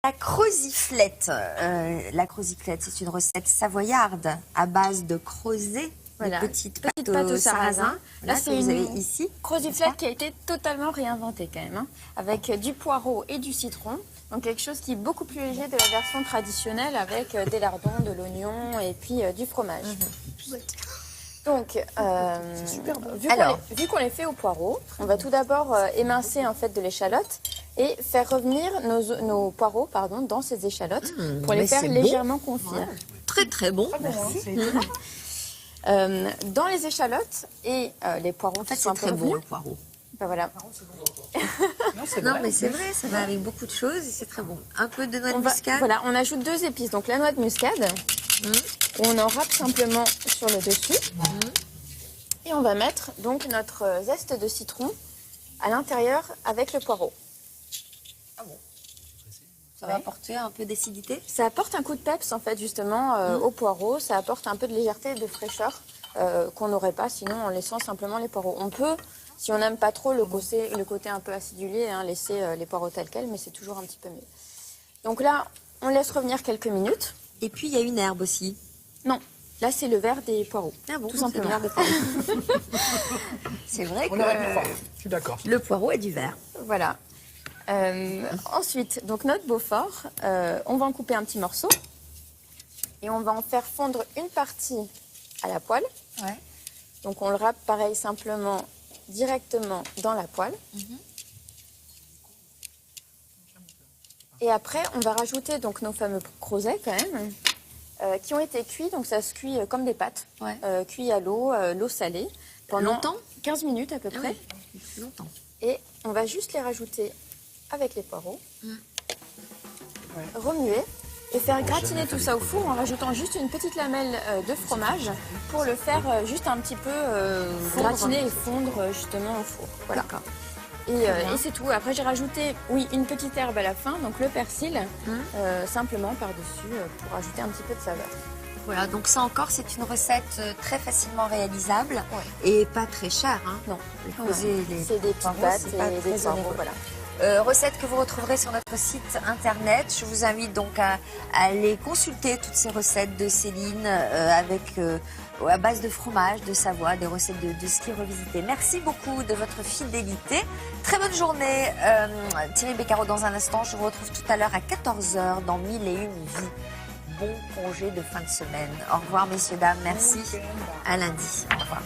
La croziflette. La croziflette, c'est une recette savoyarde à base de crozet, Voilà, de petites pâte pâtes au au sarrasin. Là, Là, c'est que vous avez une ici. croziflette qui a été totalement réinventée quand même, hein, avec du poireau et du citron. Donc quelque chose qui est beaucoup plus léger de la version traditionnelle avec des lardons, de l'oignon et puis du fromage. Donc, vu qu'on les fait au poireau, on va tout d'abord émincer en fait de l'échalote et faire revenir nos poireaux dans ces échalotes pour les faire légèrement confire. Ouais. Très très bon. Merci. Dans les échalotes et les poireaux, En fait, c'est très bon le poireau. Ben voilà. Non, mais c'est vrai, ça va avec beaucoup de choses et c'est très bon. Un peu de noix de muscade. Voilà, on ajoute 2 épices. Donc la noix de muscade, on en râpe simplement sur le dessus. Et on va mettre donc notre zeste de citron à l'intérieur avec le poireau. Ah bon. Ça va apporter un peu d'acidité. Ça apporte un coup de peps en fait justement au poireau. Ça apporte un peu de légèreté et de fraîcheur qu'on n'aurait pas sinon en laissant simplement les poireaux. On peut, si on n'aime pas trop le côté un peu acidulé, hein, laisser les poireaux tels quels, mais c'est toujours un petit peu mieux. Donc là, on laisse revenir quelques minutes. Et puis il y a une herbe aussi. Non, là c'est le vert des poireaux. Ah bon, tout simplement. C'est vrai que Je suis d'accord. le poireau est du vert. Voilà. Ensuite, donc notre Beaufort, on va en couper un petit morceau et on va en faire fondre une partie à la poêle. Ouais. Donc on le râpe pareil simplement directement dans la poêle. Et après, on va rajouter donc nos fameux crozets quand même, qui ont été cuits. Donc ça se cuit comme des pâtes, cuit à l'eau salée pendant longtemps 15 minutes à peu près. Oui, longtemps. Et on va juste les rajouter avec les poireaux, remuer et faire gratiner tout ça au four en rajoutant juste une petite lamelle de fromage pour le faire juste un petit peu gratiner et fondre justement au four. Voilà. Et c'est tout. Après, j'ai rajouté, une petite herbe à la fin, donc le persil, simplement par-dessus pour rajouter un petit peu de saveur. Voilà, donc ça encore, c'est une recette très facilement réalisable et pas très chère. Hein. Non, c'est des petites pâtes et des poireaux, voilà. Recette que vous retrouverez sur notre site internet. Je vous invite donc à aller consulter toutes ces recettes de Céline avec à base de fromage, de Savoie, des recettes de ski revisité. Merci beaucoup de votre fidélité. Très bonne journée. Thierry Beccaro dans un instant. Je vous retrouve tout à l'heure à 14 h dans 1001 vies. Bon congé de fin de semaine. Au revoir messieurs, dames. Merci. À lundi. Au revoir.